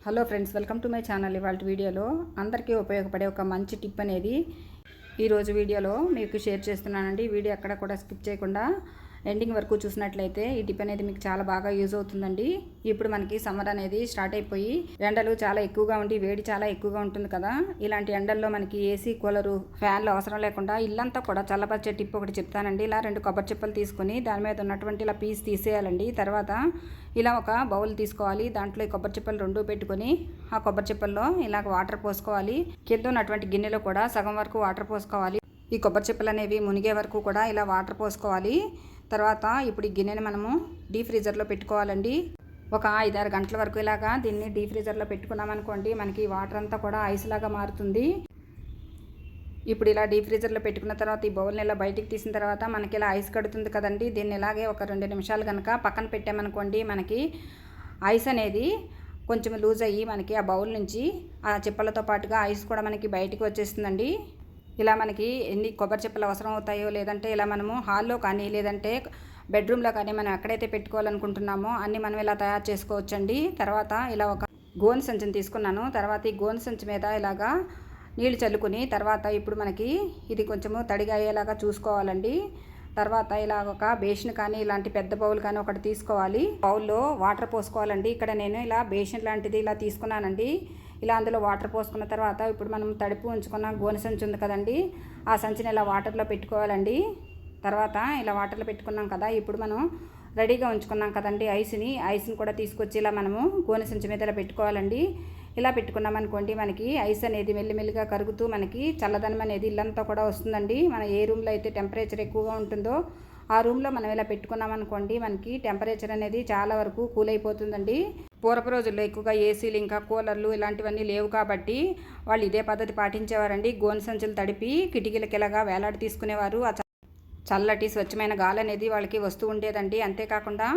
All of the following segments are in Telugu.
Hello friends, welcome to my channel. ఇవాళ వీడియోలో అందరికీ ఉపయోగపడే ఒక మంచి టిప్ అనేది ఈరోజు వీడియోలో మీకు షేర్ చేస్తున్నానండి. వీడియో ఎక్కడ కూడా స్కిప్ చేయకుండా ఎండింగ్ వరకు చూసినట్లయితే ఈ టిప్ అనేది మీకు చాలా బాగా యూజ్ అవుతుందండి. ఇప్పుడు మనకి సమ్మర్ అనేది స్టార్ట్ అయిపోయి ఎండలు చాలా ఎక్కువగా ఉండి వేడి చాలా ఎక్కువగా ఉంటుంది కదా. ఇలాంటి ఎండల్లో మనకి ఏసీ, కూలరు, ఫ్యాన్లు అవసరం లేకుండా ఇల్లంతా కూడా చల్లబరిచే టిప్ ఒకటి చెప్తానండి. ఇలా 2 కొబ్బరి చిప్పలు తీసుకొని దాని మీద ఉన్నటువంటి ఇలా పీస్ తీసేయాలండి. తర్వాత ఇలా ఒక బౌల్ తీసుకోవాలి. దాంట్లో ఈ కొబ్బరి చిప్పలు 2 పెట్టుకొని ఆ కొబ్బరి చిప్పల్లో ఇలాగ వాటర్ పోసుకోవాలి. కింద ఉన్నటువంటి గిన్నెలో కూడా సగం వరకు వాటర్ పోసుకోవాలి. ఈ కొబ్బరి చిప్పలు అనేవి మునిగే వరకు కూడా ఇలా వాటర్ పోసుకోవాలి. తర్వాత ఇప్పుడు ఈ గిన్నెని మనము డీప్ ఫ్రీజర్లో పెట్టుకోవాలండి. ఒక 5-6 గంటల వరకు ఇలాగా దీన్ని డీప్ ఫ్రీజర్లో పెట్టుకున్నామనుకోండి, మనకి వాటర్ అంతా కూడా ఐస్ లాగా మారుతుంది. ఇప్పుడు ఇలా డీప్ ఫ్రీజర్లో పెట్టుకున్న తర్వాత ఈ బౌల్ని ఇలా బయటికి తీసిన తర్వాత మనకి ఇలా ఐస్ కడుతుంది కదండి. దీన్ని ఇలాగే ఒక 2 నిమిషాలు కనుక పక్కన పెట్టామనుకోండి, మనకి ఐస్ అనేది కొంచెం లూజ్ అయ్యి మనకి ఆ బౌల్ నుంచి ఆ చిప్పలతో పాటుగా ఐస్ కూడా మనకి బయటికి వచ్చేస్తుందండి. ఇలా మనకి ఎన్ని కొబ్బరి చిప్పలు అవసరం అవుతాయో, లేదంటే ఇలా మనము హాల్లో కానీ లేదంటే బెడ్రూమ్లో కానీ మనం ఎక్కడైతే పెట్టుకోవాలనుకుంటున్నామో అన్నీ మనం ఇలా తయారు చేసుకోవచ్చండి. తర్వాత ఇలా ఒక గోను సంచిని తీసుకున్నాను. తర్వాత ఈ గోను సంచి మీద ఇలాగా నీళ్లు చల్లుకుని తర్వాత ఇప్పుడు మనకి ఇది కొంచెము తడిగా అయ్యేలాగా చూసుకోవాలండి. తర్వాత ఇలా ఒక బేసిన్ కానీ ఇలాంటి పెద్ద బౌల్ కానీ ఒకటి తీసుకోవాలి. బౌల్లో వాటర్ పోసుకోవాలండి. ఇక్కడ నేను ఇలా బేసిన్ లాంటిది ఇలా తీసుకున్నానండి. ఇలా అందులో వాటర్ పోసుకున్న తర్వాత ఇప్పుడు మనం తడిపి ఉంచుకున్న గోనె సంచి ఉంది కదండి, ఆ సంచిని ఇలా వాటర్లో పెట్టుకోవాలండి. తర్వాత ఇలా వాటర్లో పెట్టుకున్నాం కదా, ఇప్పుడు మనం రెడీగా ఉంచుకున్నాం కదండి ఐస్ని కూడా తీసుకొచ్చి ఇలా మనము గోనె సంచి మీద ఇలా పెట్టుకోవాలండి. ఇలా పెట్టుకున్నాం అనుకోండి, మనకి ఐస్ అనేది మెల్లిమెల్లిగా కరుగుతూ మనకి చల్లదనం అనేది ఇల్లంతా కూడా వస్తుందండి. మన ఏ రూమ్లో అయితే టెంపరేచర్ ఎక్కువగా ఉంటుందో ఆ రూమ్లో మనం ఇలా పెట్టుకున్నాం అనుకోండి, మనకి టెంపరేచర్ అనేది చాలా వరకు కూల్ అయిపోతుందండి. పూర్వపు రోజుల్లో ఎక్కువగా ఏసీలు ఇంకా కూలర్లు ఇలాంటివన్నీ లేవు కాబట్టి వాళ్ళు ఇదే పద్ధతి పాటించేవారండి. గోనె సంచులు తడిపి కిటికీలకి ఇలాగా వేలాడి తీసుకునేవారు. చల్లటి స్వచ్ఛమైన గాలి అనేది వాళ్ళకి వస్తూ ఉండేదండి. అంతేకాకుండా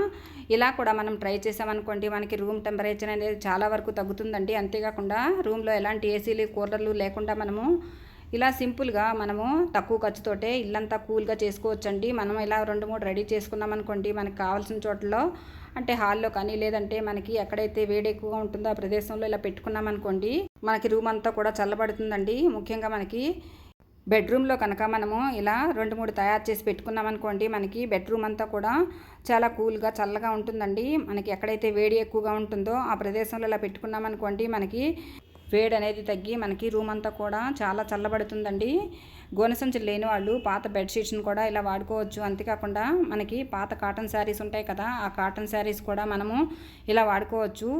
ఇలా కూడా మనం ట్రై చేసామనుకోండి, మనకి రూమ్ టెంపరేచర్ అనేది చాలా వరకు తగ్గుతుందండి. అంతేకాకుండా రూమ్లో ఎలాంటి ఏసీలు, కూలర్లు లేకుండా మనము ఇలా సింపుల్గా మనము తక్కువ ఖర్చుతోటే ఇల్లంతా కూల్గా చేసుకోవచ్చండి. మనం ఇలా 2-3 రెడీ చేసుకున్నాం అనుకోండి, మనకు కావాల్సిన చోట్లలో అంటే హాల్లో కానీ లేదంటే మనకి ఎక్కడైతే వేడి ఎక్కువగా ఉంటుందో ఆ ప్రదేశంలో ఇలా పెట్టుకున్నాం అనుకోండి, మనకి రూమ్ అంతా కూడా చల్లబడుతుందండి. ముఖ్యంగా మనకి బెడ్రూమ్లో కనుక మనము ఇలా 2-3 తయారు చేసి పెట్టుకున్నాం అనుకోండి, మనకి బెడ్రూమ్ అంతా కూడా చాలా కూల్గా చల్లగా ఉంటుందండి. మనకి ఎక్కడైతే వేడి ఎక్కువగా ఉంటుందో ఆ ప్రదేశంలో ఇలా పెట్టుకున్నాం అనుకోండి, మనకి వేడి అనేది తగ్గి మనకి రూమ్ అంతా కూడా చాలా చల్లబడుతుందండి. గోనె సంచులు లేని వాళ్ళు పాత బెడ్షీట్స్ని కూడా ఇలా వాడుకోవచ్చు. అంతేకాకుండా మనకి పాత కాటన్ శారీస్ ఉంటాయి కదా, ఆ కాటన్ శారీస్ కూడా మనము ఇలా వాడుకోవచ్చు.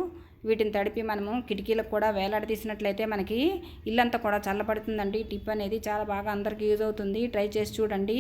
వీటిని తడిపి మనము కిటికీలకు కూడా వేలాడదీసినట్లయితే మనకి ఇల్లంతా కూడా చల్లబడుతుందండి. టిప్ అనేది చాలా బాగా అందరికీ యూజ్ అవుతుంది. ట్రై చేసి చూడండి.